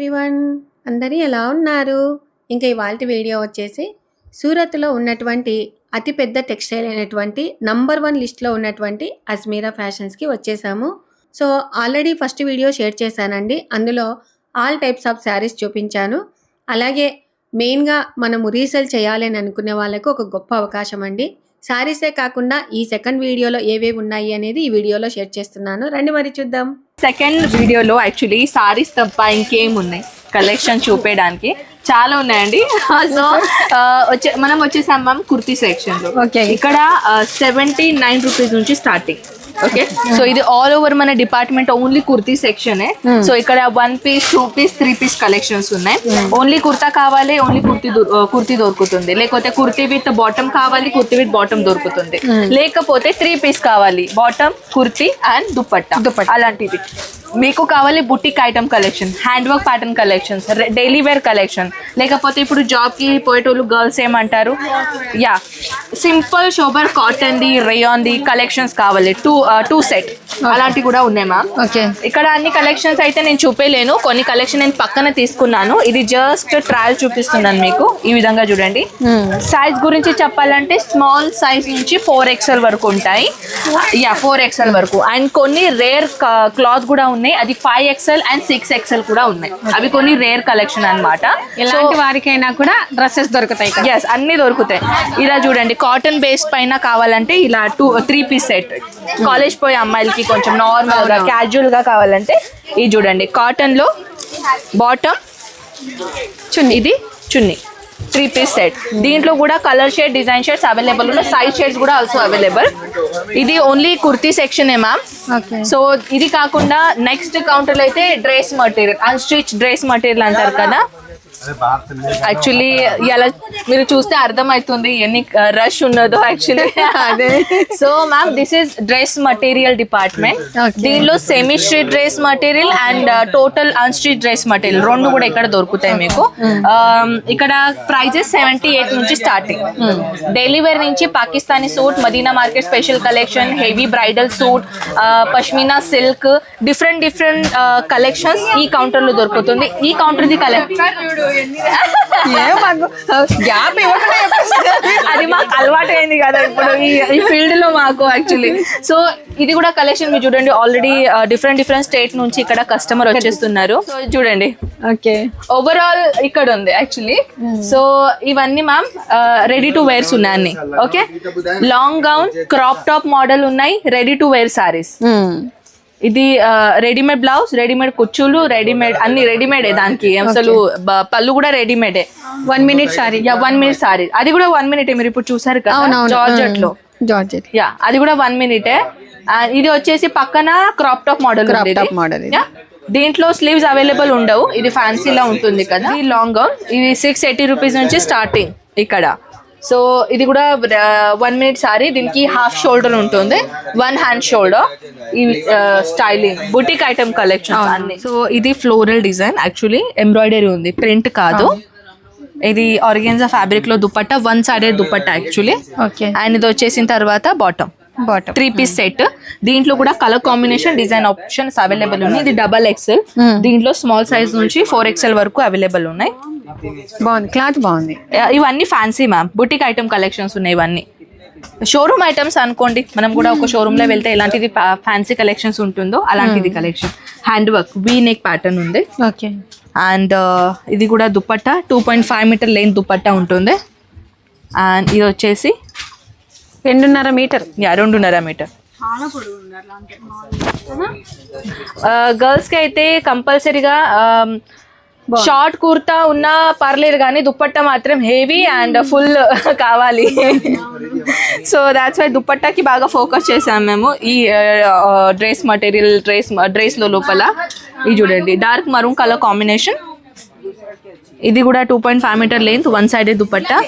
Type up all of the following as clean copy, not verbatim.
Everyone, అందరూ ఎలా ఉన్నారు? ఇంకా ఇవాల్టి వీడియో వచ్చేసి సూరత్లో ఉన్నటువంటి అతిపెద్ద టెక్స్టైల్ అయినటువంటి నంబర్ 1 లిస్ట్లో ఉన్నటువంటి అజ్మీరా ఫ్యాషన్స్కి వచ్చేసాము. So already first video share చేశానండి. అందులో ఆల్ టైప్స్ ఆఫ్ శారీస్ చూపించాను. అలాగే మెయిన్గా మనము రీసేల్ చేయాలని అనుకునే వాళ్ళకు ఒక గొప్ప అవకాశం అండి. శారీసే కాకుండా ఈ సెకండ్ వీడియోలో ఏవేవి ఉన్నాయి అనేది ఈ వీడియోలో షేర్ చేస్తున్నాను. రండి మరి చూద్దాం. సెకండ్ వీడియోలో యాక్చువల్లీ సారీస్ తప్ప ఇంకేం ఉన్నాయి కలెక్షన్ చూపేయడానికి చాలా ఉన్నాయండి. సో మనం వచ్చేసాం మ్యామ్ కుర్తీ సెక్షన్ లో. ఇక్కడ 79 రూపీస్ నుంచి స్టార్టింగ్. ఓకే, సో ఇది ఆల్ ఓవర్ మన department only kurti section. So ఇక్కడ 1 పీస్ 2 పీస్ 3 పీస్ కలెక్షన్స్ ఉన్నాయి. ఓన్లీ కుర్తా కావాలి, ఓన్లీ కుర్తీ దొరుకుతుంది. లేకపోతే కుర్తీ విత్ బాటమ్ కావాలి, కుర్తీ విత్ బాటమ్ దొరుకుతుంది. లేకపోతే 3 పీస్ కావాలి, బాటమ్ కుర్తీ అండ్ దుపట్టా అలాంటివి. మీకు కావాలి boutique item collection, hand work pattern collections, daily wear collection. లేకపోతే ఇప్పుడు జాబ్కి పోయేటోళ్ళు గర్ల్స్ ఏమంటారు, యా సింపుల్ షోబర్ కాటన్ ది రేయాన్ ది కలెక్షన్స్ కావాలి, టూ సెట్ అలాంటివి కూడా ఉన్నాయి మ్యామ్. ఓకే, ఇక్కడ అన్ని కలెక్షన్స్ అయితే నేను చూపేలేను. కొన్ని కలెక్షన్ నేను పక్కన తీసుకున్నాను. ఇది జస్ట్ ట్రయల్ చూపిస్తున్నాను మీకు. ఈ విధంగా చూడండి. సైజ్ గురించి చెప్పాలంటే స్మాల్ సైజ్ నుంచి 4XL వరకు ఉంటాయి. యా 4XL వరకు. అండ్ కొన్ని రేర్ క్లాత్ కూడా ఉన్నాయి. అది 5XL అండ్ 6XL కూడా ఉన్నాయి. అవి కొన్ని రేర్ కలెక్షన్ అన్నమాట. ఇలాంటి వారికైనా కూడా డ్రెస్సెస్ దొరుకుతాయి. ఎస్, అన్ని దొరుకుతాయి. ఇలా చూడండి, కాటన్ బేస్ పైన కావాలంటే ఇలా 3 పీస్ సెట్. కాలేజ్ పోయే అమ్మాయిలకి కొంచెం నార్మల్ గా క్యాజువల్ గా కావాలంటే ఇది చూడండి. కాటన్ లో బాటమ్ చున్నీ, ఇది చున్నీ 3 పీస్ సెట్. దీంట్లో కూడా colour shade, design shades available ఉన్నాయి. సైజ్ షేడ్స్ కూడా ఆల్సో అవైలబుల్. ఇది only kurti section ma'am. So ఇది కాకుండా నెక్స్ట్ కౌంటర్ లో అయితే dress material, unstitch dress material అంటారు కదా. యాక్చువల్లీ ఇలా మీరు చూస్తే అర్థమవుతుంది ఎన్ని రష్ ఉన్నదో యాక్చువల్లీ. అదే. So ma'am, this is dress material department. దీనిలో semi stitched dress material and total unstitch dress material రెండు కూడా ఇక్కడ దొరుకుతాయి మీకు. ఇక్కడ ప్రైజెస్ 78 నుంచి స్టార్టింగ్. డైలీ వేర్ నుంచి Pakistani suit, Madina market special collection, heavy bridal suit, pashmina silk, different collections ఈ కౌంటర్ లో దొరుకుతుంది. ఈ కౌంటర్ ది కలెక్షన్ అది మాకు అలవాటు అయింది కదా ఇప్పుడు ఈ ఫీల్డ్ లో మాకు యాక్చువల్లీ. సో ఇది కూడా కలెక్షన్ మీరు చూడండి. ఆల్రెడీ డిఫరెంట్ స్టేట్ నుంచి ఇక్కడ కస్టమర్ వచ్చేస్తున్నారు. సో చూడండి. ఓకే, ఓవరాల్ ఇక్కడ ఉంది యాక్చువల్లీ. సో ఇవన్నీ మ్యామ్ రెడీ టు వేర్స్ ఉన్నాయి అన్ని. Okay, long gown, crop top model ఉన్నాయి, రెడీ టు వేర్ సారీస్. ఇది రెడీమేడ్ బ్లౌజ్, రెడీమేడ్ కుచ్చులు, రెడీమేడ్ అన్ని రెడీమేడే. దానికి అసలు పళ్ళు కూడా రెడీమేడే. 1 మినిట్ సారీ. 1 minute sorry. అది కూడా 1 మినిటే. మీరు ఇప్పుడు చూసారు కదా జార్జెట్ లో. యా, అది కూడా 1 మినిటే. ఇది వచ్చేసి పక్కన క్రాప్ టాప్ మోడల్. దీంట్లో స్లీవ్స్ అవైలబుల్ ఉండవు. ఇది ఫ్యాన్సీలా ఉంటుంది కదా. ఇది లాంగ్ గౌన్. ఇది 680 రూపీస్ నుంచి స్టార్టింగ్ ఇక్కడ. సో ఇది కూడా 1 మినిట్ సారీ. దీనికి హాఫ్ షోల్డర్ ఉంటుంది, 1 హ్యాండ్ షోల్డర్. ఈ స్టైలింగ్ బుటిక్ ఐటమ్ కలెక్షన్ అన్ని. సో ఇది ఫ్లోరల్ డిజైన్, యాక్చువల్లీ ఎంబ్రాయిడరీ ఉంది, ప్రింట్ కాదు. ఇది ఆర్గాన్జా ఫ్యాబ్రిక్ లో dupatta, 1 sided dupatta actually. And ఇది వచ్చేసిన తర్వాత బాటమ్ 3 పీస్ సెట్. దీంట్లో కూడా colour combination, design options available ఉన్నాయి. ఇది XXL. దీంట్లో స్మాల్ సైజ్ నుంచి 4XL వరకు అవైలబుల్ ఉన్నాయి. బాగుంది, క్లాత్ బాగుంది. ఇవన్నీ fancy ma'am, boutique item collections ఉన్నాయి. ఇవన్నీ షోరూమ్ ఐటమ్స్ అనుకోండి. మనం కూడా ఒక షోరూమ్ లో వెళ్తే ఎలాంటిది ఫ్యాన్సీ కలెక్షన్స్ ఉంటుందో అలాంటిది collection. Hand work V neck pattern ఉంది. ఓకే, అండ్ ఇది కూడా దుపట్టా 2.5 మీటర్ లెంత్ దుపట్టా ఉంటుంది. అండ్ ఇది వచ్చేసి 2.5 మీటర్. Yeah, 2.5 metre. గర్ల్స్ కి అయితే కంపల్సరీగా షార్ట్ కుర్తా ఉన్నా పర్లేదు, కానీ దుపట్టా మాత్రం హెవీ అండ్ ఫుల్ కావాలి. సో దాట్స్ వై దుపట్టాకి బాగా ఫోకస్ చేసాం మేము. ఈ డ్రెస్ మటీరియల్, డ్రెస్ లో లోపల ఇది చూడండి, డార్క్ మరూన్ కలర్ కాంబినేషన్. ఇది కూడా 2.5 metre length, 1 sided dupatta.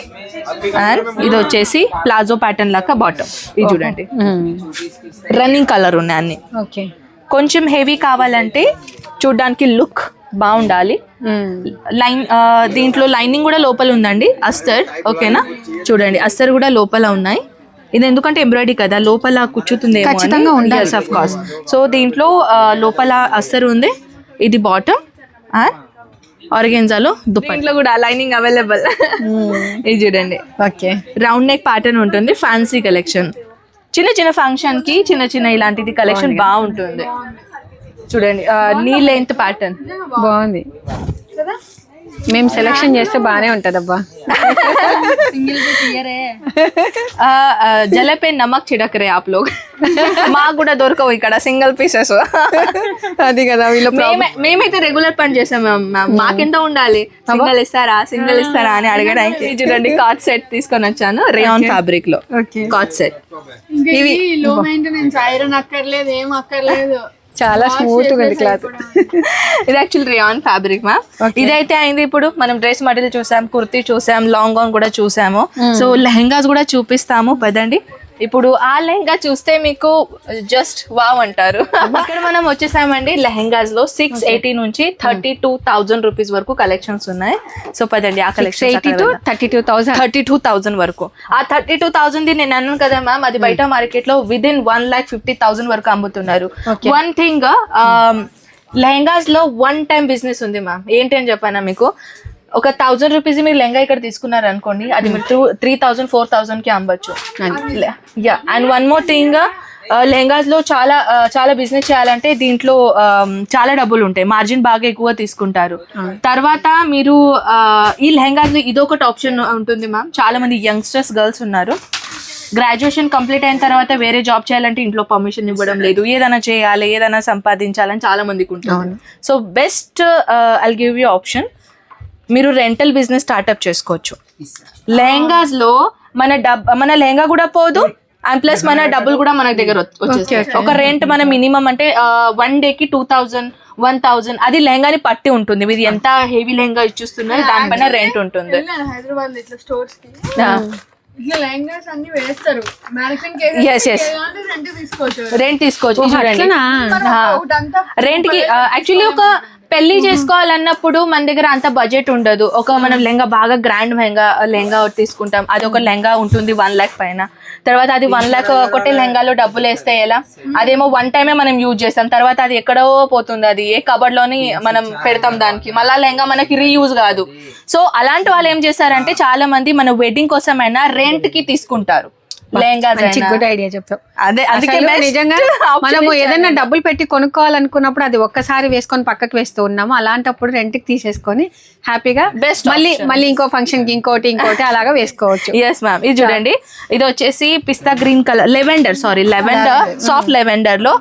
And ఇది వచ్చేసి ప్లాజో ప్యాటర్న్ లాగా బాటమ్. ఇది చూడండి, రన్నింగ్ కలర్ ఉన్నాయి అన్ని. ఓకే, కొంచెం హెవీ కావాలంటే చూడడానికి లుక్ బాగుండాలి. దీంట్లో లైనింగ్ కూడా లోపల ఉందండి, అస్తర్. ఓకేనా, చూడండి అస్తర్ కూడా లోపల ఉన్నాయి. ఇది ఎందుకంటే ఎంబ్రాయిడరీ కదా, లోపల కూర్చుతుంది ఖచ్చితంగా ఉండాలి ఆఫ్ కోర్స్. సో దీంట్లో లోపల అస్తర్ ఉంది. ఇది బాటమ్ అండ్ ఆర్గెన్జాలో దుప్పట్లో కూడా లైనింగ్ అవైలబుల్. ఇది చూడండి, ఓకే. రౌండ్ నెక్ ప్యాటర్న్ ఉంటుంది, ఫ్యాన్సీ కలెక్షన్. చిన్న చిన్న ఫంక్షన్ కి చిన్న చిన్న ఇలాంటిది కలెక్షన్ బాగుంటుంది. చూడండి, నీ లెంత్ ప్యాటర్న్ బాగుంది. మేము సెలెక్షన్ చేస్తే బానే ఉంటదబ్బా. జల पे नमक छिड़क रहे आप लोग. మాకు కూడా దొరకవు ఇక్కడ సింగిల్ పీసెస్. అది కదా వీళ్ళు మేమైతే రెగ్యులర్ పని చేసాం మ్యామ్. మాకెంత ఉండాలి, సింగిల్ ఇస్తారా అని అడగడానికి. చూడండి, కార్డ్ సెట్ తీసుకొని వచ్చాను రేయాన్ ఫ్యాబ్రిక్ లో. కార్డ్ సెట్ ఇవి లో మెయింటెనెన్స్, ఐరన్ అక్కర్లేదు, ఏం అక్కర్లేదు, చాలా స్మూత్ గా ఉంది క్లాత్. ఇది యాక్చువల్ రేయాన్ ఫ్యాబ్రిక్ మ్యామ్. ఇదైతే అయింది. ఇప్పుడు మనం డ్రెస్ మెటీరియల్ చూసాం, కుర్తీ చూసాం, లాంగ్ గౌన్ కూడా చూసాము. సో లెహంగాస్ కూడా చూపిస్తాము పదండి. ఇప్పుడు ఆ లెహంగా చూస్తే మీకు జస్ట్ వావ్ అంటారు. ఇక్కడ మనం వచ్చేసామండి లెహంగాస్ లో 680 నుంచి 32,000 రూపీస్ వరకు కలెక్షన్స్ ఉన్నాయి. సో పదండి, ఆ కలెక్షన్ 32,000 వరకు. ఆ 32,000 నేను అన్నాను కదా మ్యామ్, అది బయట మార్కెట్ లో విదిన్ 1,50,000 వరకు అమ్ముతున్నారు. వన్ థింగ్, లెహంగాస్ లో వన్ టైం బిజినెస్ ఉంది మ్యామ్. ఏంటి అని చెప్పానా మీకు, ఒక 1000 రూపీస్ మీరు లెహంగా ఇక్కడ తీసుకున్నారు అనుకోండి, అది మీరు 3,000 4,000 కి అమ్మచ్చు. Yeah, and one more thing, lehengas లో చాలా బిజినెస్ చేయాలంటే దీంట్లో చాలా డబ్బులు ఉంటాయి, మార్జిన్ బాగా ఎక్కువ తీసుకుంటారు. తర్వాత మీరు ఈ లెహంగాస్ లో ఇదొకటి ఆప్షన్ ఉంటుంది మ్యామ్. చాలా మంది యంగ్స్టర్స్ గర్ల్స్ ఉన్నారు, గ్రాడ్యుయేషన్ కంప్లీట్ అయిన తర్వాత వేరే జాబ్ చేయాలంటే ఇంట్లో పర్మిషన్ ఇవ్వడం లేదు, ఏదైనా చేయాలి, ఏదైనా సంపాదించాలని చాలా మందికి ఉంటుంది. So best I'll give you option, మీరు రెంటల్ బిజినెస్ స్టార్ట్అప్ చేసుకోవచ్చు. లెహంగాస్ లో మన లెహంగా కూడా పోదు, అండ్ ప్లస్ మన డబ్బులు కూడా మన దగ్గర వచ్చేస్తాయి. ఒక రెంట్ మన మినిమం అంటే 1 డేకి 2,000 1,000, అది లెహంగాని పట్టి ఉంటుంది. మీరు ఎంత హెవీ లెహంగా ఇచ్చిస్తున్నారు దానిపైన రెంట్ ఉంటుంది. హైదరాబాద్ ఇట్లా స్టోర్స్ కి ఇట్లా లెహంగాస్ అన్ని వేస్తారు, రెంట్ తీసుకోవచ్చు. రెంట్ కి యాక్చువల్లీ ఒక పెళ్లి చేసుకోవాలన్నప్పుడు మన దగ్గర అంత బడ్జెట్ ఉండదు. ఒక మనం లెహంగా బాగా గ్రాండ్ లెహంగా తీసుకుంటాం, అది ఒక లెహంగా ఉంటుంది 1 lakh పైన. తర్వాత అది 1 lakh ఒకటే లెహంగాలో డబ్బులు వేస్తే ఎలా, అదేమో వన్ టైమే మనం యూజ్ చేస్తాం, తర్వాత అది ఎక్కడో పోతుంది, అది ఏ కబర్డ్ లోని మనం పెడతాం దానికి, మళ్ళా లెహంగా మనకి రీయూజ్ కాదు. సో అలాంటి వాళ్ళు ఏం చేస్తారంటే చాలా మంది మన వెడ్డింగ్ కోసమైనా రెంట్ కి తీసుకుంటారు లెహంగాస్. గుడ్ ఐడియా చెప్పావు. అదే అందుకే నిజంగా మనము ఏదైనా డబ్బులు పెట్టి కొనుక్కోవాలనుకున్నప్పుడు అది ఒక్కసారి వేసుకొని పక్కకు వేస్తూ ఉన్నాము, అలాంటప్పుడు రెంట్ కి తీసేసుకొని హ్యాపీగా బెస్ట్ మళ్ళీ ఇంకో ఫంక్షన్ కి ఇంకోటి అలాగా వేసుకోవచ్చు. Yes ma'am. ఇది చూడండి, ఇది వచ్చేసి పిస్తా green colour, lavender soft lavender లో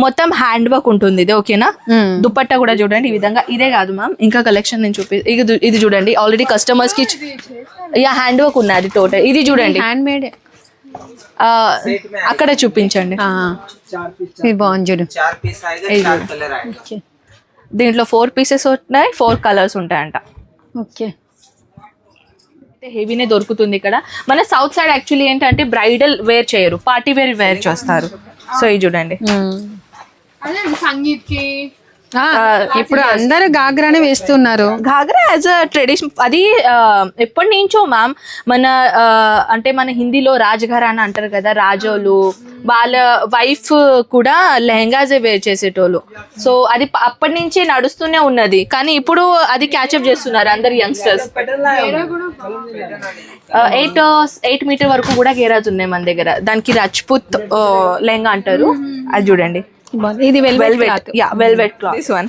మొత్తం హ్యాండ్ వర్క్ ఉంటుంది. ఇది ఓకేనా. దుపట్టా కూడా చూడండి ఈ విధంగా. ఇదే కాదు మ్యామ్, ఇంకా కలెక్షన్ నేను ఇది చూడండి, ఆల్రెడీ కస్టమర్స్ కి హ్యాండ్ వర్క్ ఉన్నది టోటల్. ఇది చూడండి, హ్యాండ్ మేడ్. అక్కడ చూపించండి, బాగుంది చూడు. దీంట్లో 4 పీసెస్ ఉన్నాయి, 4 కలర్స్ ఉంటాయంట. ఓకే, హెవీనే దొరుకుతుంది ఇక్కడ. మన సౌత్ సైడ్ యాక్చువల్లీ ఏంటంటే బ్రైడల్ వేర్ చేయరు, పార్టీ వేర్ చేస్తారు. సో ఇది చూడండి, సంగీత్ కి ఇప్పుడు అందరు గాగ్రానే వేస్తున్నారు. ఘాగ్రా యాజ్ అ ట్రెడిషన్, అది ఎప్పటి నుంచో మ్యామ్. మన అంటే మన హిందీలో రాజఘరానా అంటారు కదా, రాజోలు వాళ్ళ వైఫ్ కూడా లెహంగాసే వేర్ చేసేటోళ్ళు. సో అది అప్పటి నుంచి నడుస్తూనే ఉన్నది, కానీ ఇప్పుడు అది క్యాచప్ చేస్తున్నారు అందరు యంగ్స్టర్స్. 8 మీటర్ వరకు కూడా గేరాజ్ ఉన్నాయి మన దగ్గర. దానికి రాజ్పుత్ లెహంగా అంటారు. అది చూడండి, ఇది velvet cloth. This one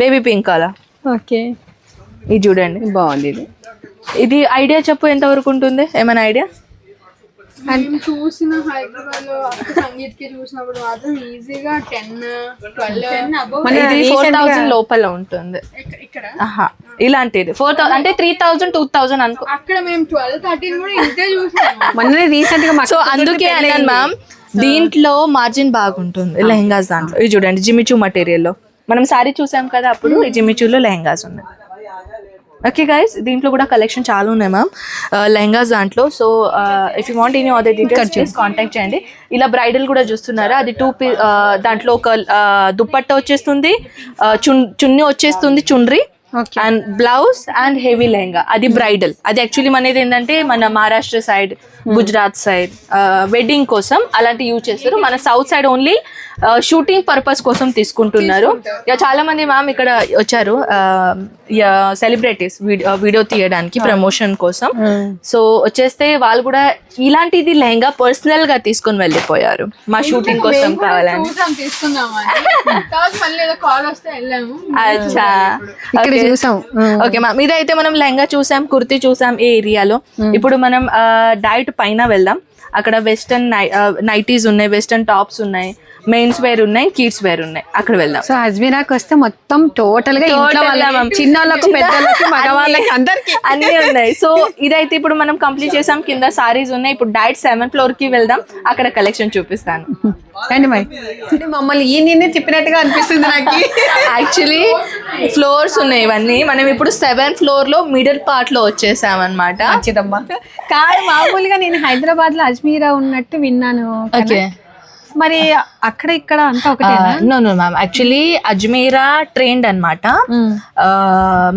baby pink colour. Okay, ఇది చూడండి, బాగుంది. ఇది ఐడియా చెప్పు ఎంత వరకు ఉంటుంది, ఏమైనా ఐడియా? చూసిన హైదరాబాద్ లో సంగీత్ కి చూసినప్పుడు మాత్రం ఈజీగా 10-12 ఇది 4,000 లోపల ఉంటుంది ఇక్కడ. ఇలాంటిది 4,000 అంటే 3,000 2,000 అనుకో. అక్కడ మేము 12-13 కూడా ఇంతే చూసాము మొన్న రీసెంట్ గా. సో అందుకే అన్నాను మ్యామ్, దీంట్లో మార్జిన్ బాగుంటుంది లెహంగాస్ దాంట్లో. ఇది చూడండి, జిమిచూ మెటీరియల్ లో మనం సారీ చూసాం కదా అప్పుడు, ఈ జిమిచూలో లెహంగాస్ ఉన్నాయి. ఓకే గైస్, దీంట్లో కూడా కలెక్షన్ చాలా ఉన్నాయి మ్యామ్ లెహంగాస్ దాంట్లో. So if you want any other details contact చేయండి. ఇలా బ్రైడల్ కూడా చూస్తున్నారా, అది 2 దాంట్లో ఒక దుపట్టా వచ్చేస్తుంది, చున్నీ వచ్చేస్తుంది, chundri and blouse and heavy lehenga, అది బ్రైడల్. అది యాక్చువల్లీ మనది ఏంటంటే మన Maharashtra side, Gujarat side wedding కోసం అలాంటి యూజ్ చేస్తారు. మన south side only shooting purpose కోసం తీసుకుంటున్నారు. చాలా మంది మ్యామ్ ఇక్కడ వచ్చారు సెలబ్రిటీస్ వీడియో తీయడానికి ప్రమోషన్ కోసం. సో వచ్చేస్తే వాళ్ళు కూడా ఇలాంటిది లెహంగా పర్సనల్ గా తీసుకొని వెళ్ళిపోయారు మా షూటింగ్ కోసం కావాలని. అచ్చా ఓకే మ్యామ్, ఇదైతే మనం లెహంగా చూసాం, కుర్తీ చూసాం ఏ ఏరియాలో. ఇప్పుడు మనం డైట్ పైన వెళ్దాం. అక్కడ వెస్టర్న్ నైటీస్ ఉన్నాయి, వెస్టర్న్ టాప్స్ ఉన్నాయి, మెయిన్స్ వేర్ ఉన్నాయి, కిడ్స్ వేర్ ఉన్నాయి. అక్కడ వెళ్దాం. సో అజ్మీరాకి వస్తే మొత్తం టోటల్ గా చిన్నోళ్ళకు పెద్దోళ్ళకి మగవాళ్ళకి అందరికి అన్ని ఉన్నాయి. సో ఇదైతే ఇప్పుడు మనం కంప్లీట్ చేసాం. కింద సారీస్ ఉన్నాయి. ఇప్పుడు డైరెక్ట్ 7th floor కి వెళ్దాం, అక్కడ కలెక్షన్ చూపిస్తాను. రండి మరి, మమ్మల్ని ఈ నిన్నే తిప్పినట్టుగా అనిపిస్తుంది నాకు. యాక్చువల్లీ ఫ్లోర్స్ ఉన్నాయి ఇవన్నీ. మనం ఇప్పుడు 7th floor లో మిడిల్ పార్ట్ లో వచ్చేసాం అనమాట. కాదు, మామూలుగా నేను హైదరాబాద్ లో అజ్మీరా ఉన్నట్టు విన్నాను. ఓకే, మరి అక్కడ ఇక్కడ అంతా ఒకటే? No ma'am, actually Ajmera trend అన్నమాట.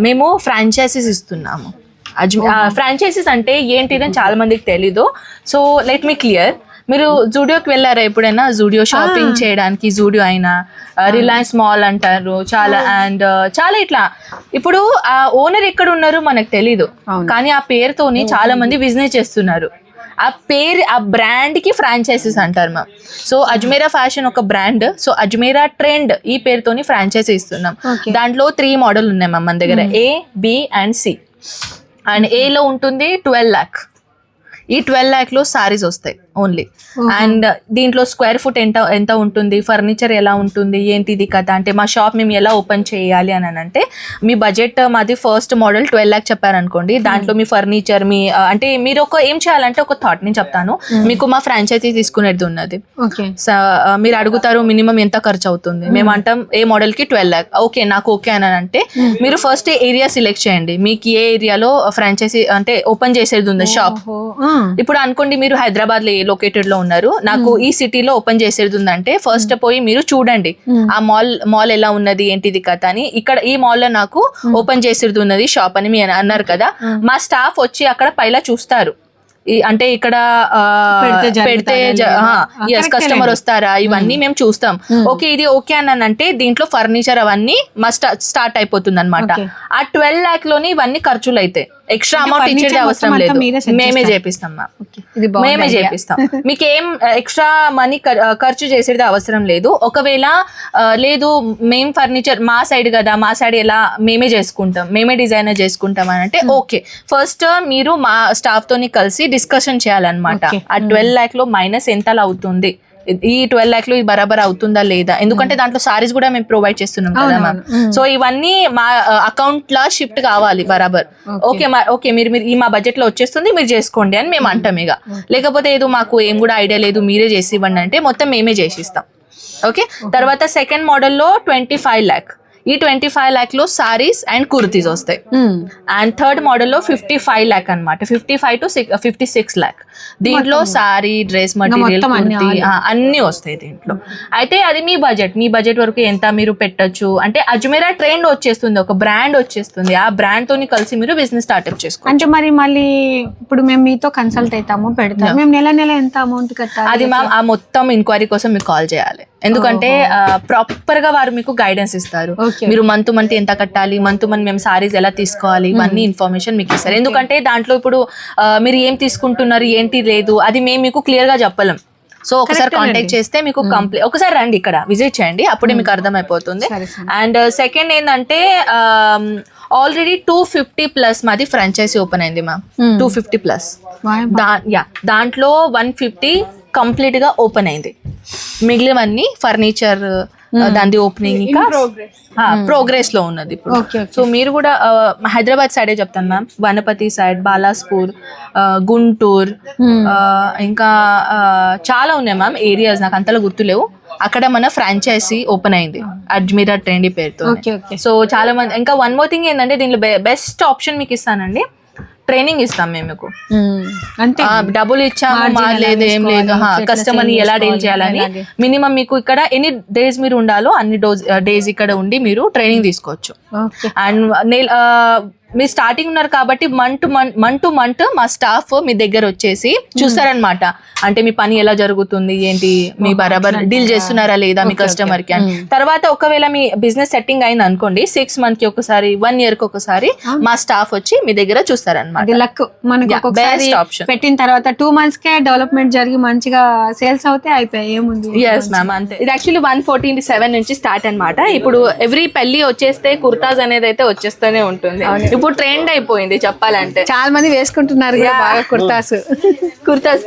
మేము ఫ్రాంచైజీస్ ఇస్తున్నాము. ఫ్రాంచైజీస్ అంటే ఏంటిదని చాలా మందికి తెలీదు. So let me clear. మీరు జూడియోకి వెళ్ళారా ఎప్పుడైనా? జూడియో షాపింగ్ చేయడానికి, జూడియో అయినా, రిలయన్స్ మాల్ అంటారు చాలా, అండ్ చాలా ఇట్లా. ఇప్పుడు ఆ ఓనర్ ఎక్కడ ఉన్నారు మనకు తెలీదు, కానీ ఆ పేరుతోని చాలా మంది బిజినెస్ చేస్తున్నారు. ఆ పేరు, ఆ బ్రాండ్ కి ఫ్రాంచైజీస్ అంటారు మ్యామ్. సో అజ్మీరా ఫ్యాషన్ ఒక బ్రాండ్. సో అజ్మీరా ట్రెండ్ ఈ పేరుతోని ఫ్రాంచైజీ ఇస్తున్నాం. దాంట్లో 3 మోడల్ ఉన్నాయి మ్యామ్ మన దగ్గర, A, B and C. And A లో ఉంటుంది 12 lakh. ఈ 12 lakh లో సారీస్ వస్తాయి ఓన్లీ. అండ్ దీంట్లో స్క్వేర్ ఫుట్ ఎంత ఉంటుంది, ఫర్నిచర్ ఎలా ఉంటుంది, ఏంటిది కథ అంటే, మా షాప్ మేము ఎలా ఓపెన్ చేయాలి అని అంటే, మీ బడ్జెట్ మాది ఫస్ట్ మోడల్ 12 lakh చెప్పారనుకోండి, దాంట్లో మీ ఫర్నిచర్, మీ అంటే మీరు ఏం చేయాలంటే ఒక థాట్ నేను చెప్తాను మీకు. మా ఫ్రాంచైజీ తీసుకునేది ఉన్నది. మీరు అడుగుతారు మినిమం ఎంత ఖర్చు అవుతుంది, మేము అంటాం ఏ మోడల్ కి 12 lakh. ఓకే, నాకు ఓకే అని అంటే మీరు ఫస్ట్ ఏరియా సెలెక్ట్ చేయండి. మీకు ఏ ఏరియాలో ఫ్రాంచైజీ అంటే ఓపెన్ చేసేది ఉంది షాప్. ఇప్పుడు అనుకోండి మీరు హైదరాబాద్ లో ఏ లొకేటెడ్ లో ఉన్నారు, నాకు ఈ సిటీలో ఓపెన్ చేసేది ఉందంటే ఫస్ట్ పోయి మీరు చూడండి ఆ మాల్ ఎలా ఉన్నది, ఏంటిది కథ అని. ఇక్కడ ఈ మాల్ లో నాకు ఓపెన్ చేసేది ఉన్నది షాప్ అని మీరు అన్నారు కదా, మా స్టాఫ్ వచ్చి అక్కడ పైలా చూస్తారు. అంటే ఇక్కడ పెడితే కస్టమర్ వస్తారా, ఇవన్నీ మేము చూస్తాం. ఓకే ఇది ఓకే అని అంటే దీంట్లో ఫర్నిచర్ అవన్నీ స్టార్ట్ అయిపోతుంది అనమాట. ఆ 12 lakh లోని ఇవన్నీ ఖర్చులు అయితే ఎక్స్ట్రా అమౌంట్ ఇచ్చేది అవసరం లేదు, మేమే చేపిస్తాం మ్యామ్, మేమే చేపిస్తాం. మీకు ఏం ఎక్స్ట్రా మనీ ఖర్చు చేసేది అవసరం లేదు. ఒకవేళ లేదు మేము ఫర్నిచర్ మా సైడ్ కదా, మా సైడ్ ఎలా మేమే చేసుకుంటాం, మేమే డిజైనర్ చేసుకుంటాం అని అంటే ఓకే, ఫస్ట్ మీరు మా స్టాఫ్ తోని కలిసి డిస్కషన్ చేయాలన్నమాట. ఆ 12 lakh లో మైనస్ ఎంత అవుతుంది, ఈ 12 lakh లో బరాబర్ అవుతుందా లేదా, ఎందుకంటే దాంట్లో సారీస్ కూడా మేము ప్రొవైడ్ చేస్తున్నాం కదా మ్యామ్. సో ఇవన్నీ మా అకౌంట్ లా షిఫ్ట్ కావాలి బరాబర్. ఓకే మీరు ఈ మా బడ్జెట్ లో వచ్చేస్తుంది మీరు చేసుకోండి అని మేము అంటాం. ఇక లేకపోతే ఏదో మాకు ఏం కూడా ఐడియా లేదు మీరే చేసి ఇవ్వండి అంటే మొత్తం మేమే చేసిస్తాం. ఓకే, తర్వాత 2nd మోడల్లో 25 lakh. ఈ 25 lakh లో సారీస్ అండ్ కుర్తీస్ వస్తాయి. అండ్ 3rd మోడల్లో 55 lakh అనమాట, 55 to 56 lakh. దీంట్లో సారీ, డ్రెస్ మెటీరియల్, కుర్తీ అన్ని వస్తాయి దీంట్లో. అయితే అది మీ బడ్జెట్ వరకు ఎంత మీరు పెట్టచ్చు. అంటే అజ్మీరా ట్రెండ్ వచ్చేస్తుంది, ఒక బ్రాండ్ వచ్చేస్తుంది. ఆ బ్రాండ్ తోని కలిసి మీరు బిజినెస్ స్టార్ట్అప్ చేసుకోండి. అంటే మరి మళ్ళీ ఇప్పుడు మేము మీతో కన్సల్ట్ అవుతాము, పెడతాము, మేము నెల ఎంత అమౌంట్ కట్టాలి? అది మ్యామ్ ఆ మొత్తం ఎంక్వైరీ కోసం మీకు కాల్ చేయాలి. ఎందుకంటే ప్రాపర్ గా వారు మీకు గైడెన్స్ ఇస్తారు. మీరు మంత్ ఎంత కట్టాలి, మంత్ మేము సారీస్ ఎలా తీసుకోవాలి, ఇవన్నీ ఇన్ఫర్మేషన్ మీకు ఇస్తారు. ఎందుకంటే దాంట్లో ఇప్పుడు మీరు ఏం తీసుకుంటున్నారు ఏంటి లేదు అది మేము మీకు క్లియర్ గా చెప్పలేం. సో ఒకసారి కాంటాక్ట్ చేస్తే మీకు కంప్లీట్, ఒకసారి రండి ఇక్కడ విజిట్ చేయండి, అప్పుడే మీకు అర్థమైపోతుంది. అండ్ సెకండ్ ఏంటంటే ఆల్రెడీ 250+ మాది ఫ్రాంచైజీ ఓపెన్ అయింది మ్యామ్. 250+. దాంట్లో 150 కంప్లీట్ గా ఓపెన్ అయింది. మిగిలినవన్నీ ఫర్నిచర్ దాని ఓపెనింగ్ ఇంకా ప్రోగ్రెస్ లో ఉన్నది ఇప్పుడు. సో మీరు కూడా హైదరాబాద్ సైడే చెప్తాను మ్యామ్, వనపతి సైడ్, బాలాస్పూర్, గుంటూరు, ఇంకా చాలా ఉన్నాయి మ్యామ్ ఏరియాస్, నాకు అంతలా గుర్తులేవు. అక్కడ మన ఫ్రాంచైజీ ఓపెన్ అయింది అజ్మీరా ట్రెండీ పేరుతో. సో చాలా మంది, ఇంకా వన్ మోర్ థింగ్ ఏంటంటే దీనిలో బెస్ట్ ఆప్షన్ మీకు ఇస్తానండి, ట్రైనింగ్ ఇస్తాం మేము మీకు. డబ్బులు ఇచ్చాము మా లేదు ఏం లేదు, కస్టమర్ ని ఎలా డీల్ చేయాలని మినిమం మీకు ఇక్కడ ఎన్ని డేస్ మీరు ఉండాలో అన్ని డేస్ ఇక్కడ ఉండి మీరు ట్రైనింగ్ తీసుకోవచ్చు. అండ్ మీరు స్టార్టింగ్ ఉన్నారు కాబట్టి మంత్ టు మంత్ మా స్టాఫ్ మీ దగ్గర వచ్చేసి చూస్తారనమాట. అంటే మీ పని ఎలా జరుగుతుంది ఏంటి, మీ బరాబర్ డీల్ చేస్తున్నారా లేదా మీ కస్టమర్ కి అని. తర్వాత ఒకవేళ మీ బిజినెస్ సెట్టింగ్ అయింది అనుకోండి 6 months కి ఒకసారి 1 year కి ఒకసారి మా స్టాఫ్ వచ్చి మీ దగ్గర చూస్తారనమాట. లక్ మనకి ఒక్కొక్కసారి ఆప్షన్ పెట్టిన తర్వాత 2 months కే డెవలప్మెంట్ జరిగి మంచిగా సేల్స్ అవుతే అయిపోయాయి, ఏముంది. ఎస్ మ్యామ్ అంతే. ఇది యాక్చువల్లీ 147 నుంచి స్టార్ట్ అన్నమాట. ఇప్పుడు ఎవ్రీ పెళ్లి వచ్చేస్తే కుర్తాస్ అనేది అయితే వచ్చేస్తూనే ఉంటుంది. ఇప్పుడు ట్రెండ్ అయిపోయింది చెప్పాలంటే, చాలా మంది వేసుకుంటున్నారు కూడా బాగా కుర్తాస్.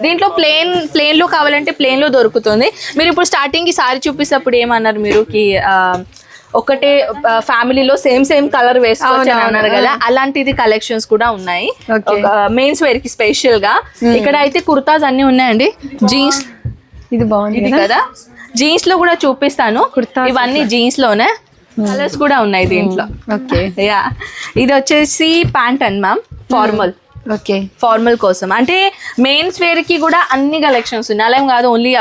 దీంట్లో ప్లేన్ లో కావాలంటే ప్లేన్ లో దొరుకుతుంది. మీరు ఇప్పుడు స్టార్టింగ్ కి సారీ చూపిస్తప్పుడు ఏమన్నారు మీరు కి ఒకటే ఫ్యామిలీలో సేమ్ కలర్ వేసుకోవచ్చు అని అన్నారు కదా, అలాంటిది కలెక్షన్స్ కూడా ఉన్నాయి మెయిన్స్ వేర్ కి స్పెషల్ గా. ఇక్కడ అయితే కుర్తాస్ అన్ని ఉన్నాయండి. జీన్స్ ఇది బాగుంది కదా, జీన్స్ లో కూడా చూపిస్తాను. ఇవన్నీ జీన్స్ లోనే కలర్స్ కూడా ఉన్నాయి దీంట్లో. ఓకే యా, ఇది వచ్చేసి pant and ma'am formal. Okay, formal కోసం అంటే మెయిన్స్ వేర్ కి కూడా అన్ని కలెక్షన్స్ ఉన్నాయి. అలా ఏం కాదు ఓన్లీ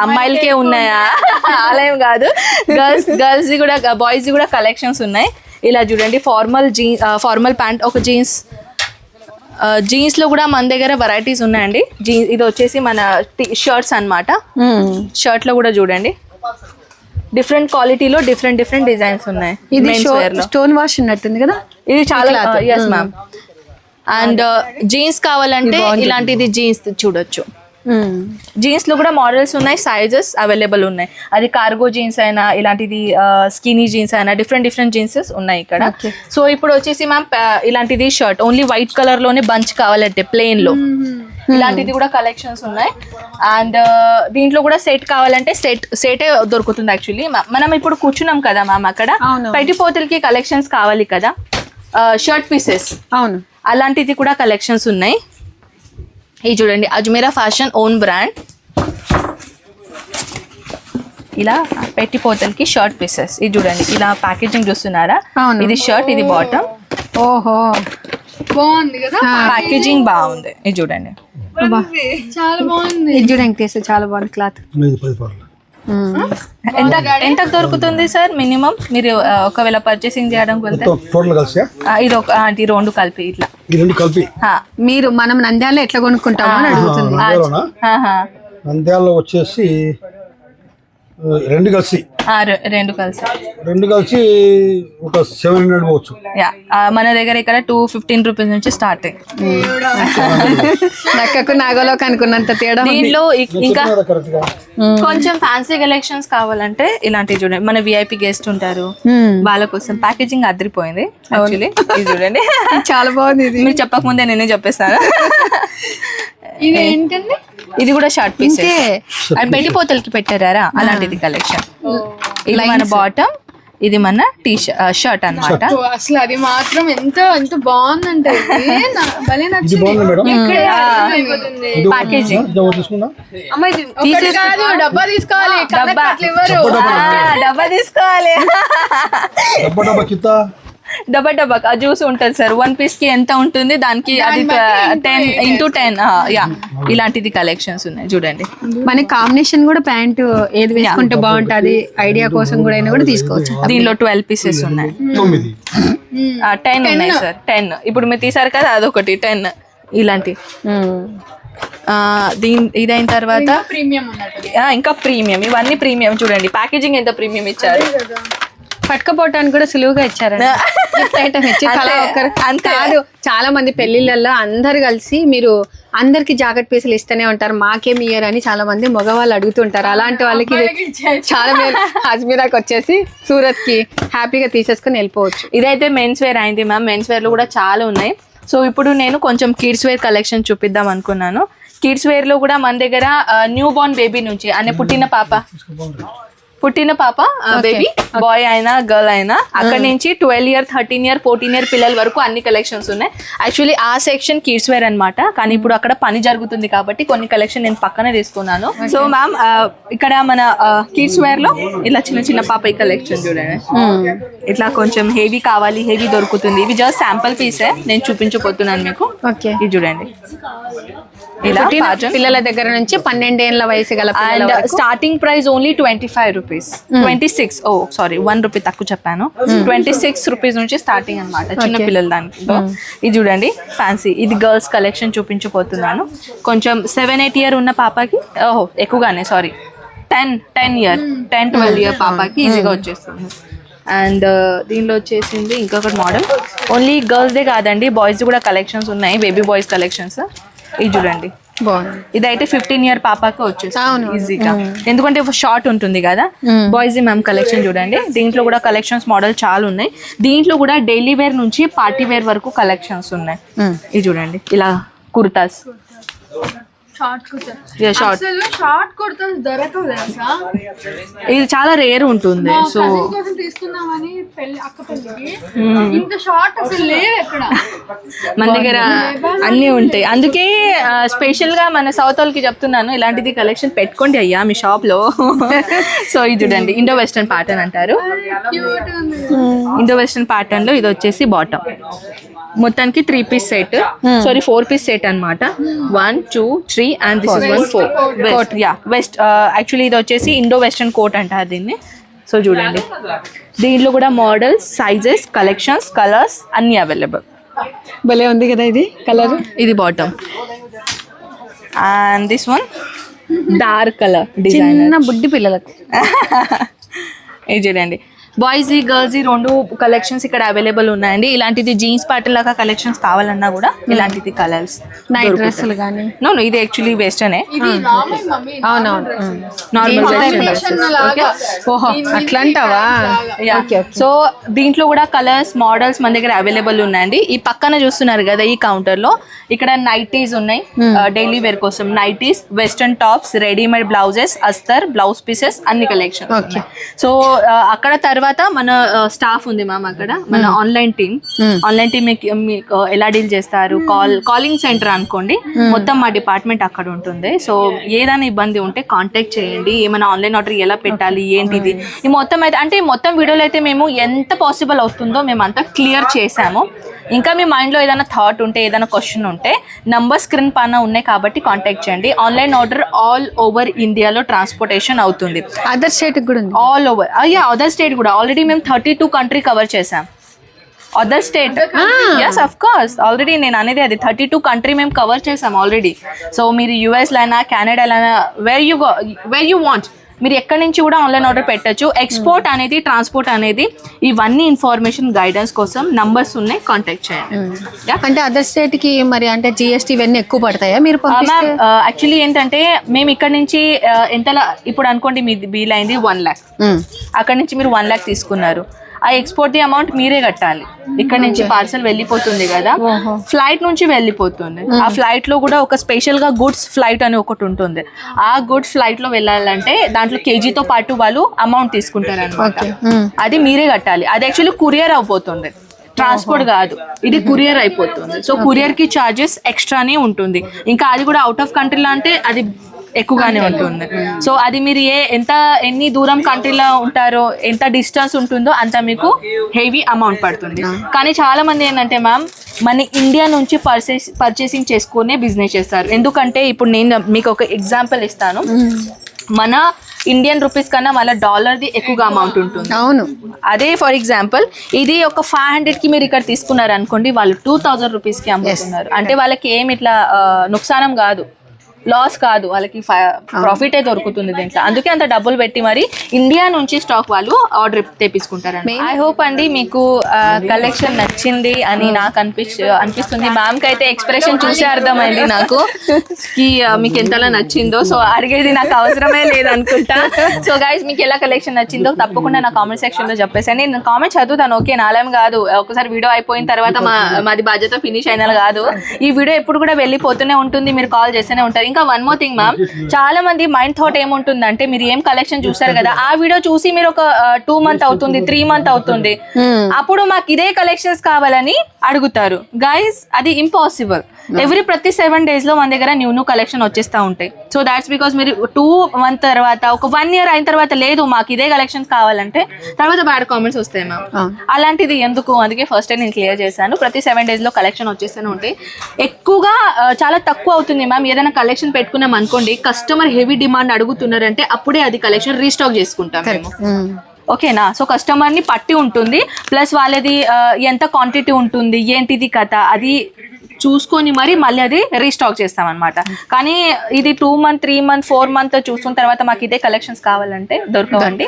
అమ్మాయిలకే ఉన్నాయా, అలా ఏం కాదు, గర్ల్స్ కూడా బాయ్స్ కూడా కలెక్షన్స్ ఉన్నాయి. ఇలా చూడండి, ఫార్మల్ ప్యాంట్, ఒక జీన్స్ లో కూడా మన దగ్గర వెరైటీస్ ఉన్నాయండి. ఇది వచ్చేసి మన షర్ట్స్ అన్నమాట. షర్ట్ లో కూడా చూడండి డిఫరెంట్ క్వాలిటీలో డిఫరెంట్ డిజైన్స్ ఉన్నాయి. ఇది స్టోన్ వాష్ ఉన్నట్టుంది కదా, ఇది చాలా. Yes ma'am. అండ్ జీన్స్ కావాలంటే ఇలాంటిది జీన్స్ చూడొచ్చు. జీన్స్ లో కూడా మోడల్స్ ఉన్నాయి, సైజెస్ అవైలబుల్ ఉన్నాయి. అది కార్గో జీన్స్ అయినా, ఇలాంటిది స్కినీ జీన్స్ అయినా, డిఫరెంట్ జీన్సెస్ ఉన్నాయి ఇక్కడ. సో ఇప్పుడు వచ్చేసి మ్యామ్ ఇలాంటిది షర్ట్ ఓన్లీ వైట్ కలర్ లోనే బంచ్ కావాలంటే ప్లెయిన్ లో ఇలాంటిది కూడా కలెక్షన్స్ ఉన్నాయి. అండ్ దీంట్లో కూడా సెట్ కావాలంటే సెటే దొరుకుతుంది. యాక్చువల్లీ మనం ఇప్పుడు కూర్చున్నాం కదా మ్యామ్, అక్కడ పెట్టిపోతలకి కలెక్షన్స్ కావాలి కదా, షర్ట్ పీసెస్. అవును, అలాంటిది కూడా కలెక్షన్స్ ఉన్నాయి. ఇది చూడండి, అజ్మీరా ఫ్యాషన్ ఓన్ బ్రాండ్. ఇలా పెట్టిపోతలకి షర్ట్ పీసెస్. ఇది చూడండి, ఇలా ప్యాకేజింగ్ చూస్తున్నారా, ఇది షర్ట్, ఇది బాటమ్. ఓహో, బాగుంది కదా, ప్యాకేజింగ్ బాగుంది. ఇది చూడండి, చాలా బాగుంది. ఇది చూడండి, చాలా బాగుంది క్లాత్. ఎంత దొరుకుతుంది సార్ మినిమం మీరు ఒకవేళ పర్చేసింగ్ చేయడం వెళ్తే? ఇది ఒక ఈ రెండు కలిపి ఇట్లా మీరు మనం నంద్యాలలో ఎట్లా కొనుక్కుంటామో అని అడుగుతుంది. నంద్యాలలో వచ్చేసి రెండు కలిసి ఒక 700 పోవచ్చు. మన దగ్గర ఇక్కడ 215 రూపీస్ నుంచి స్టార్ట్. నక్కకు నాగలోకి అనుకున్నంత తేడా. దీంట్లో ఇంకా కొంచెం ఫ్యాన్సీ కలెక్షన్స్ కావాలంటే ఇలాంటివి చూడండి, మన విఐపి గెస్ట్ ఉంటారు వాళ్ళ కోసం ప్యాకేజింగ్ అదిరిపోయింది. యాక్చువల్లీ ఇది చూడండి, చాలా బాగుంది. ఇది మీరు చెప్పక ముందే నేనే చెప్పేస్తాను. ఇది ఏంటండి? ఇది కూడా షార్ట్ పీస్, పెట్టిపోతలకి పెట్టారా అలాంటిది కలెక్షన్. ఇది మన బాటమ్, ఇది మన షర్ట్ అన్నమాట. అసలు అది మాత్రం ఎంత బాగుందంటే ప్యాకేజింగ్. డబ్బా తీసుకోవాలి, డబ్బా తీసుకోవాలి. డబ్బా జ్యూస్ ఉంటుంది సార్. 1 piece కి ఎంత ఉంటుంది దానికి, అది 10x10. యా, ఇలాంటిది కలెక్షన్స్ ఉన్నాయి చూడండి. మన కాంబినేషన్ కూడా ప్యాంటు ఏది వేసుకుంటే బాగుంటది ఐడియా కోసం కూడా అయినా కూడా తీసుకోవచ్చు. దీనిలో 12 pieces ఉన్నాయి, 10 ఉన్నాయి సార్. 10 ఇప్పుడు మీరు తీసారు కదా, అదొకటి 10 ఇలాంటి. ఇదైన తర్వాత ప్రీమియం ఇంకా ప్రీమియం, ఇవన్నీ ప్రీమియం. చూడండి ప్యాకేజింగ్ ఎంత ప్రీమియం ఇచ్చారు. పట్టుకపోవటానికి కూడా సులువుగా ఇచ్చారండి. కాదు, చాలా మంది పెళ్లిళ్ళల్లో అందరు కలిసి మీరు అందరికి జాకెట్ పీసులు ఇస్తూనే ఉంటారు, మాకేమి ఇయ్యరు అని చాలా మంది మగవాళ్ళు అడుగుతుంటారు. అలాంటి వాళ్ళకి చాలా అజ్మీరాకి వచ్చేసి సూరత్ కి హ్యాపీగా తీసేసుకుని వెళ్ళిపోవచ్చు. ఇదైతే మెన్స్ వేర్ అయింది మ్యామ్. మెన్స్ వేర్ లో కూడా చాలా ఉన్నాయి. సో ఇప్పుడు నేను కొంచెం కిడ్స్ వేర్ కలెక్షన్ చూపిద్దాం అనుకున్నాను. కిడ్స్ వేర్ లో కూడా మన దగ్గర న్యూ బోర్న్ బేబీ నుంచి అంటే పుట్టిన పాప బేబీ, బాయ్ అయినా గర్ల్ అయినా, అక్కడ నుంచి 12 year 13 year 14 year పిల్లల వరకు అన్ని కలెక్షన్స్ ఉన్నాయి. యాక్చువల్లీ ఆ సెక్షన్ కిడ్స్ వేర్ అన్నమాట, కానీ ఇప్పుడు అక్కడ పని జరుగుతుంది కాబట్టి కొన్ని కలెక్షన్ నేను పక్కనే తీసుకున్నాను. సో మ్యామ్ ఇక్కడ మన కిడ్స్ వేర్ లో ఇలా చిన్న పాప ఈ కలెక్షన్ చూడండి. ఇట్లా కొంచెం హెవీ కావాలి, హెవీ దొరుకుతుంది. ఇవి జస్ట్ శాంపుల్ పీసే, నేను చూపించబోతున్నాను మీకు. ఇది చూడండి, ఇలా పిల్లల దగ్గర నుంచి 12 ఏళ్ల వయసు గల and starting price only 25 rupees. Rupees 26 sorry 1 rupee తక్కువ చెప్పాను 26 రూపీస్ నుంచి స్టార్టింగ్ అనమాట చిన్న పిల్లల దానికి ఇది చూడండి ఫ్యాన్సీ ఇది గర్ల్స్ కలెక్షన్ చూపించబోతున్నాను కొంచెం 7-8 ఇయర్ ఉన్న పాపకి ఎక్కువగానే సారీ 10-12 ఇయర్ పాపకి ఈజీగా వచ్చేస్తుంది అండ్ దీనిలో వచ్చేసింది ఇంకొకటి మోడల్ ఓన్లీ గర్ల్స్దే కాదండి బాయ్స్ కూడా కలెక్షన్స్ ఉన్నాయి బేబీ బాయ్స్ కలెక్షన్స్ ఇది చూడండి ఇదైతే 15 ఇయర్ పాపకి వచ్చేస్తుంది ఈజీగా ఎందుకంటే షార్ట్ ఉంటుంది కదా బాయ్స్ మ్యామ్ కలెక్షన్ చూడండి దీంట్లో కూడా కలెక్షన్స్ మోడల్ చాలా ఉన్నాయి దీంట్లో కూడా డైలీ వేర్ నుంచి పార్టీ వేర్ వరకు కలెక్షన్స్ ఉన్నాయి ఇది చూడండి ఇలా కుర్తాస్ షార్ట్ కుర్తాస్ దొరకవు తెలుసా ఇది చాలా రేర్ ఉంటుంది సో తీసుకుందామని అక్క పెళ్ళికి ఇంత షార్ట్ అసలు లేవు ఎక్కడ మన దగ్గర అన్నీ ఉంటాయి అందుకే స్పెషల్ గా మన సౌత్ వాళ్ళకి చెప్తున్నాను ఇలాంటిది కలెక్షన్ పెట్టుకోండి అయ్యా మీ షాప్ లో సో ఇది చూడండి ఇండో వెస్టర్న్ ప్యాటర్న్ అంటారు ఇండో వెస్టర్న్ ప్యాటర్న్ లో ఇది వచ్చేసి బాటమ్ మొత్తానికి 3 piece set sorry 4 piece set అన్నమాట 1 2 3 and this is 1 4 coat vest actually ఇది వచ్చేసి ఇండో వెస్టర్న్ కోట్ అంటారు దీన్ని సో చూడండి దీంట్లో కూడా మోడల్స్ సైజెస్ కలెక్షన్స్ కలర్స్ అన్ని అవైలబుల్ భలే ఉంది కదా ఇది కలర్ ఇది bottom and this one dark colour design చిన్న బుడ్డి పిల్లలకు ఇది చూడండి బాయ్స్ గర్ల్స్ రెండు కలెక్షన్స్ ఇక్కడ అవైలబుల్ ఉన్నాయండి ఇలాంటిది జీన్స్ ప్యాటర్న్ లాగా కలెక్షన్స్ కావాలన్నా కూడా ఇలాంటిది కలర్స్ నైట్ డ్రెస్సులు కానీ నో ఇది యాక్చువల్లీ వెస్టర్న్ అవునవును నార్మల్ ఓహో అట్లా అంటావా సో దీంట్లో కూడా కలర్స్ మోడల్స్ మన దగ్గర అవైలబుల్ ఉన్నాయండి ఈ పక్కన చూస్తున్నారు కదా ఈ కౌంటర్ లో ఇక్కడ నైటీస్ ఉన్నాయి డైలీ వేర్ కోసం nighties western tops readymade blouses అస్తర్ బ్లౌజ్ పీసెస్ అన్ని కలెక్షన్ సో అక్కడ తర్వాత మన స్టాఫ్ ఉంది మ్యామ్ అక్కడ మన ఆన్లైన్ టీమ్ మీకు ఎలా డీల్ చేస్తారు కాలింగ్ సెంటర్ అనుకోండి మొత్తం మా డిపార్ట్మెంట్ అక్కడ ఉంటుంది సో ఏదైనా ఇబ్బంది ఉంటే కాంటాక్ట్ చేయండి ఏమైనా ఆన్లైన్ ఆర్డర్ ఎలా పెట్టాలి ఏంటిది ఈ మొత్తం అయితే అంటే మొత్తం వీడియోలో అయితే మేము ఎంత పాసిబుల్ అవుతుందో మేము అంతా క్లియర్ చేసాము ఇంకా మీ మైండ్లో ఏదైనా థాట్ ఉంటే ఏదైనా క్వశ్చన్ ఉంటే నంబర్ స్క్రీన్ పైన ఉన్నాయి కాబట్టి కాంటాక్ట్ చేయండి ఆన్లైన్ ఆర్డర్ ఆల్ ఓవర్ ఇండియాలో ట్రాన్స్పోర్టేషన్ అవుతుంది అదర్ స్టేట్ కూడా ఉంది ఆల్ ఓవర్ అదర్ స్టేట్ కూడా ఆల్రెడీ మేము 32 కంట్రీ కవర్ చేసాం other state yes of course already నేను అనేది అది 32 కంట్రీ మేము కవర్ చేసాం ఆల్రెడీ సో మీరు యుఎస్లో అయినా కెనడాలో అయినా వేర్ యూ వాంట్ మీరు ఎక్కడి నుంచి కూడా ఆన్లైన్ ఆర్డర్ పెట్టచ్చు ఎక్స్పోర్ట్ అనేది ట్రాన్స్పోర్ట్ అనేది ఇవన్నీ ఇన్ఫర్మేషన్ గైడెన్స్ కోసం నంబర్స్ ఉన్నాయి కాంటాక్ట్ చేయండి అంటే అదర్ స్టేట్ కి మరి అంటే జిఎస్టీ ఇవన్నీ ఎక్కువ పడతాయా మీరు యాక్చువల్లీ ఏంటంటే మేము ఇక్కడ నుంచి ఎంతలా ఇప్పుడు అనుకోండి మీ బిల్ అయింది 1 lakh అక్కడ నుంచి మీరు 1 lakh తీసుకున్నారు ఆ ఎక్స్పోర్ట్ ది అమౌంట్ మీరే కట్టాలి ఇక్కడ నుంచి పార్సల్ వెళ్ళిపోతుంది కదా ఫ్లైట్ నుంచి వెళ్ళిపోతుంది ఆ ఫ్లైట్ లో కూడా ఒక స్పెషల్ గా గుడ్స్ ఫ్లైట్ అని ఒకటి ఉంటుంది ఆ గుడ్స్ ఫ్లైట్ లో వెళ్ళాలంటే దాంట్లో కేజీతో పాటు వాళ్ళు అమౌంట్ తీసుకుంటారు అనమాట అది మీరే కట్టాలి అది యాక్చువల్లీ కురియర్ అయిపోతుంది ట్రాన్స్పోర్ట్ కాదు ఇది కురియర్ అయిపోతుంది సో కురియర్ కి చార్జెస్ ఎక్స్ట్రానే ఉంటుంది ఇంకా అది కూడా అవుట్ ఆఫ్ కంట్రీలో అంటే అది ఎక్కువగానే ఉంటుంది సో అది మీరు ఎన్ని దూరం కంట్రీలో ఉంటారో ఎంత డిస్టెన్స్ ఉంటుందో అంత మీకు హెవీ అమౌంట్ పడుతుంది కానీ చాలా మంది ఏంటంటే మ్యామ్ మన ఇండియా నుంచి పర్చేసింగ్ చేసుకునే బిజినెస్ చేస్తారు ఎందుకంటే ఇప్పుడు నేను మీకు ఒక ఎగ్జాంపుల్ ఇస్తాను మన ఇండియన్ రూపీస్ కన్నా మళ్ళీ డాలర్ది ఎక్కువగా అమౌంట్ ఉంటుంది అవును అదే ఫర్ ఎగ్జాంపుల్ ఇది ఒక 500 కి మీరు ఇక్కడ తీసుకున్నారు అనుకోండి వాళ్ళు 2000 రూపీస్ కి అమ్ముతున్నారు అంటే వాళ్ళకి ఏమి ఇట్లా నుక్సానం కాదు లాస్ కాదు వాళ్ళకి ప్రాఫిట్ అయితే దొరుకుతుంది దీంట్లో అందుకే అంత డబ్బులు పెట్టి మరి ఇండియా నుంచి స్టాక్ వాళ్ళు ఆర్డర్ తెప్పించుకుంటారండి ఐ హోప్ అండి మీకు కలెక్షన్ నచ్చింది అని నాకు అనిపిస్తుంది మ్యామ్ కి అయితే ఎక్స్ప్రెషన్ చూసే అర్థమైంది నాకు కి మీకు ఎంతలా నచ్చిందో సో అడిగేది నాకు అవసరమే లేదు అనుకుంటా సో గైస్ మీకు ఎలా కలెక్షన్ నచ్చిందో తప్పకుండా నా కామెంట్ సెక్షన్ లో చెప్పేసి నేను కామెంట్ చదువుతాను ఓకే నాలేం కాదు ఒకసారి వీడియో అయిపోయిన తర్వాత మాది బాధ్యత ఫినిష్ అయినా కాదు ఈ వీడియో ఎప్పుడు కూడా వెళ్ళిపోతూనే ఉంటుంది మీరు కాల్ చేస్తూనే ఉంటారు ఇంకా వన్ మోర్ థింగ్ మ్యామ్ చాలా మంది మైండ్ థాట్ ఏముంటుందంటే మీరు ఏం కలెక్షన్ చూసారు కదా ఆ వీడియో చూసి మీరు ఒక 2 months అవుతుంది 3 months అవుతుంది అప్పుడు మాకు ఇదే కలెక్షన్స్ కావాలని అడుగుతారు గైస్ అది ఇంపాసిబుల్ ఎవ్రీ ప్రతి 7 days లో మన దగ్గర న్యూ కలెక్షన్ వచ్చేస్తూ ఉంటాయి. సో దాట్స్ బికాస్ మీరు 2 months తర్వాత ఒక 1 year అయిన తర్వాత లేదు మాకు ఇదే కలెక్షన్స్ కావాలంటే తర్వాత బ్యాడ్ కామెంట్స్ వస్తాయి మ్యామ్. అలాంటిది ఎందుకు, అందుకే ఫస్ట్ నేను క్లియర్ చేశాను. ప్రతి 7 days లో కలెక్షన్ వచ్చేస్తూనే ఉంటాయి. ఎక్కువగా చాలా తక్కువ అవుతుంది మ్యామ్. ఏదైనా కలెక్షన్ పెట్టుకున్నాం అనుకోండి, కస్టమర్ హెవీ డిమాండ్ అడుగుతున్నారంటే అప్పుడే అది కలెక్షన్ రీస్టాక్ చేసుకుంటాం మేము. ఓకేనా? సో కస్టమర్ ని పట్టి ఉంటుంది, ప్లస్ వాళ్ళది ఎంత క్వాంటిటీ ఉంటుంది ఏంటిది కథ అది చూసుకొని మరి మళ్ళీ అది రీస్టాక్ చేస్తాం అనమాట. కానీ ఇది 2 months 3 months 4 months చూసుకున్న తర్వాత మాకు ఇదే కలెక్షన్స్ కావాలంటే దొరకవండి.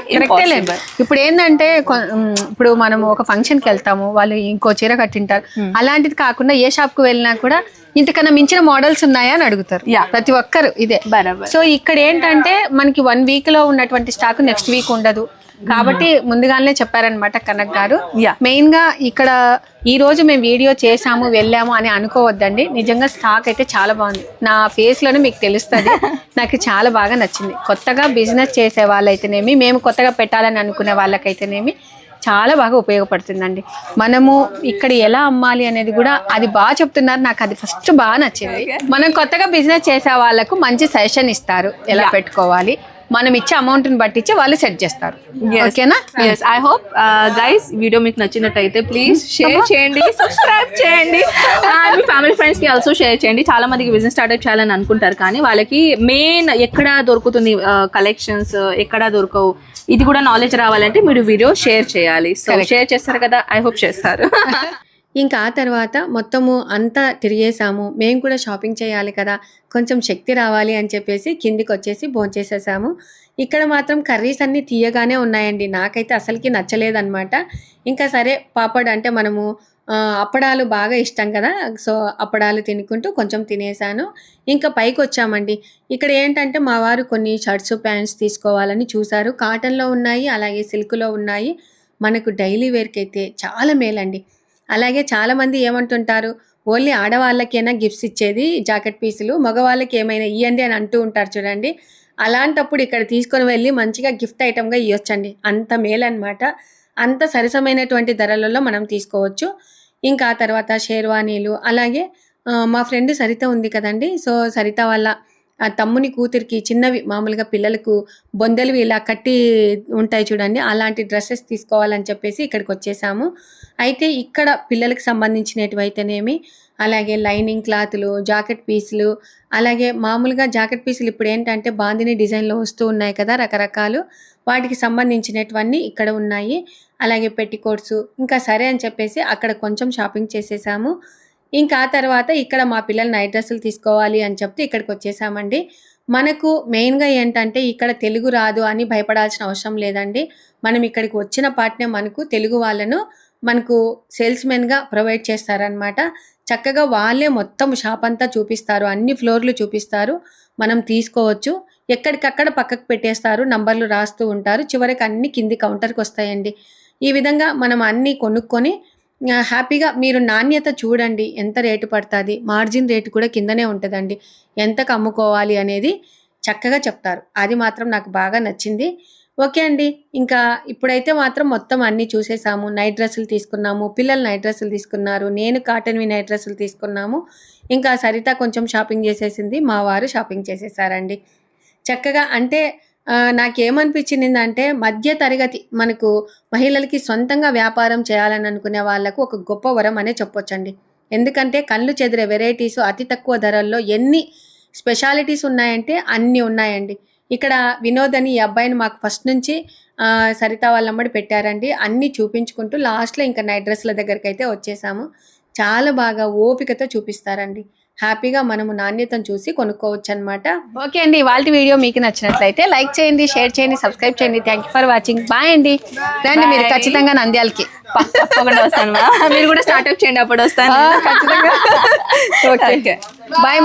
ఇప్పుడు ఏంటంటే ఇప్పుడు మనం ఒక ఫంక్షన్ కి వెళ్తాము, వాళ్ళు ఇంకో చీర కట్టింటారు, అలాంటిది కాకుండా ఏ షాప్ కు వెళ్ళినా కూడా ఇంతకన్నా మించిన మోడల్స్ ఉన్నాయా అని అడుగుతారు ప్రతి ఒక్కరు. ఇదే బరాబర్. సో ఇక్కడ ఏంటంటే మనకి 1 week లో ఉన్నటువంటి స్టాక్ నెక్స్ట్ వీక్ ఉండదు కాబట్టి ముందుగానే చెప్పారనమాట కనక్ గారు. మెయిన్ గా ఇక్కడ ఈ రోజు మేము వీడియో చేసాము వెళ్ళాము అని అనుకోవద్దండి. నిజంగా స్టాక్ అయితే చాలా బాగుంది. నా ఫేస్ లోనే మీకు తెలుస్తుంది. నాకు చాలా బాగా నచ్చింది. కొత్తగా బిజినెస్ చేసే వాళ్ళైతేనేమి, మేము కొత్తగా పెట్టాలని అనుకునే వాళ్ళకైతేనేమి చాలా బాగా ఉపయోగపడుతుందండి. మనము ఇక్కడ ఎలా అమ్మాలి అనేది కూడా అది బాగా చెప్తున్నారు. నాకు అది ఫస్ట్ బాగా నచ్చింది. మనం కొత్తగా బిజినెస్ చేసే వాళ్ళకు మంచి సజెషన్ ఇస్తారు ఎలా పెట్టుకోవాలి. మనం ఇచ్చే అమౌంట్ ని బట్టి వాళ్ళు సెట్ చేస్తారు. ఓకేనా? yes I hope guys video మీకు నచ్చినట్టయితే ప్లీజ్ షేర్ చేయండి, సబ్స్క్రైబ్ చేయండి, మీ ఫ్యామిలీ ఫ్రెండ్స్ కి ఆల్సో షేర్ చేయండి. చాలా మందికి బిజినెస్ స్టార్ట్అప్ చేయాలని అనుకుంటారు కానీ వాళ్ళకి మెయిన్ ఎక్కడ దొరుకుతుంది కలెక్షన్స్, ఎక్కడ దొరకవు, ఇది కూడా నాలెడ్జ్ రావాలంటే మీరు వీడియో షేర్ చేయాలి. సో షేర్ చేస్తారు కదా, ఐ హోప్ చేస్తారు. ఇంకా ఆ తర్వాత మొత్తము అంతా తిరిగేసాము. మేము కూడా షాపింగ్ చేయాలి కదా, కొంచెం శక్తి రావాలి అని చెప్పేసి కిందికి వచ్చేసి భోంచేసేసాము. ఇక్కడ మాత్రం కర్రీస్ అన్నీ తీయగానే ఉన్నాయండి. నాకైతే అసలుకి నచ్చలేదన్నమాట. ఇంకా సరే పాపడ్ అంటే మనము అప్పడాలు బాగా ఇష్టం కదా, సో అప్పడాలు తినుకుంటూ కొంచెం తినేసాను. ఇంకా పైకి వచ్చామండి. ఇక్కడ ఏంటంటే మా వారు కొన్ని షర్ట్స్ ప్యాంట్స్ తీసుకోవాలని చూసారు. కాటన్లో ఉన్నాయి, అలాగే సిల్క్లో ఉన్నాయి. మనకు డైలీ వేర్కి అయితే చాలా మేలండి. అలాగే చాలామంది ఏమంటుంటారు, ఓన్లీ ఆడవాళ్ళకైనా గిఫ్ట్స్ ఇచ్చేది జాకెట్ పీసులు, మగవాళ్ళకి ఏమైనా ఇవ్వండి అని అంటూ ఉంటారు చూడండి. అలాంటప్పుడు ఇక్కడ తీసుకొని వెళ్ళి మంచిగా గిఫ్ట్ ఐటమ్గా ఇవ్వచ్చండి. అంత మేలన్నమాట. అంత సరసమైనటువంటి ధరలలో మనం తీసుకోవచ్చు. ఇంకా ఆ తర్వాత షేర్వానీలు, అలాగే మా ఫ్రెండ్ సరిత ఉంది కదండి, సో సరిత వాళ్ళ తమ్ముని కూతురికి చిన్నవి మామూలుగా పిల్లలకు బొందెలు ఇలా కట్టి ఉంటాయి చూడండి, అలాంటి డ్రెస్సెస్ తీసుకోవాలని చెప్పేసి ఇక్కడికి వచ్చేసాము. అయితే ఇక్కడ పిల్లలకు సంబంధించినటువైతేనేమి, అలాగే లైనింగ్ క్లాతులు, జాకెట్ పీసులు, అలాగే మామూలుగా జాకెట్ పీసులు ఇప్పుడు ఏంటంటే బాందిని డిజైన్లో వస్తూ ఉన్నాయి కదా రకరకాలు, వాటికి సంబంధించినటువన్నీ ఇక్కడ ఉన్నాయి. అలాగే పెట్టికోట్స్. ఇంకా సరే అని చెప్పేసి అక్కడ కొంచెం షాపింగ్ చేసేసాము. ఇంకా ఆ తర్వాత ఇక్కడ మా పిల్లలు నైట్ డ్రెస్సులు తీసుకోవాలి అని చెప్తే ఇక్కడికి వచ్చేసామండి. మనకు మెయిన్గా ఏంటంటే ఇక్కడ తెలుగు రాదు అని భయపడాల్సిన అవసరం లేదండి. మనం ఇక్కడికి వచ్చిన పాటనే మనకు తెలుగు వాళ్ళను మనకు సేల్స్మెన్గా ప్రొవైడ్ చేస్తారనమాట. చక్కగా వాళ్ళే మొత్తం షాప్ అంతా చూపిస్తారు, అన్ని ఫ్లోర్లు చూపిస్తారు. మనం తీసుకోవచ్చు. ఎక్కడికక్కడ పక్కకు పెట్టేస్తారు, నంబర్లు రాస్తూ ఉంటారు. చివరికి అన్ని కింది కౌంటర్కి వస్తాయండి. ఈ విధంగా మనం అన్నీ కొనుక్కొని హ్యాపీగా మీరు నాణ్యత చూడండి ఎంత రేటు పడుతుంది, మార్జిన్ రేటు కూడా కిందనే ఉంటుందండి. ఎంతకు అమ్ముకోవాలి అనేది చక్కగా చెప్తారు. అది మాత్రం నాకు బాగా నచ్చింది. ఓకే అండి, ఇంకా ఇప్పుడైతే మాత్రం మొత్తం అన్నీ చూసేసాము. నైట్ డ్రెస్సులు తీసుకున్నాము, పిల్లలు నైట్ డ్రెస్సులు తీసుకున్నారు, నేను కాటన్వి నైట్ డ్రెస్సులు తీసుకున్నాము. ఇంకా సరిత కొంచెం షాపింగ్ చేసేసింది, మా వారు షాపింగ్ చేసేసారండి. చక్కగా అంటే నాకేమనిపించిందంటే మధ్య తరగతి మనకు మహిళలకి సొంతంగా వ్యాపారం చేయాలని అనుకునే వాళ్ళకు ఒక గొప్ప వరం అనే చెప్పొచ్చండి. ఎందుకంటే కళ్ళు చెదిరే వెరైటీస్ అతి తక్కువ ధరల్లో ఎన్ని స్పెషాలిటీస్ ఉన్నాయంటే అన్నీ ఉన్నాయండి. ఇక్కడ వినోద్ అని ఈ అబ్బాయిని మాకు ఫస్ట్ నుంచి సరిత వాళ్ళమ్మడి పెట్టారండి. అన్నీ చూపించుకుంటూ లాస్ట్లో ఇంకా నైట్ డ్రెస్ల దగ్గరికి అయితే వచ్చేసాము. చాలా బాగా ఓపికతో చూపిస్తారండి. హ్యాపీగా మనము నాణ్యతను చూసి కొనుక్కోవచ్చు అనమాట. ఓకే అండి, ఇవాళ వీడియో మీకు నచ్చినట్లయితే లైక్ చేయండి, షేర్ చేయండి, సబ్స్క్రైబ్ చేయండి. Thank you for watching. Bye అండి. రండి మీరు ఖచ్చితంగా నంద్యాలకి తప్పకుండా వస్తాను. మీరు కూడా స్టార్ట్అప్ చేయండి, అప్పుడు వస్తాను ఖచ్చితంగా. Okay, bye.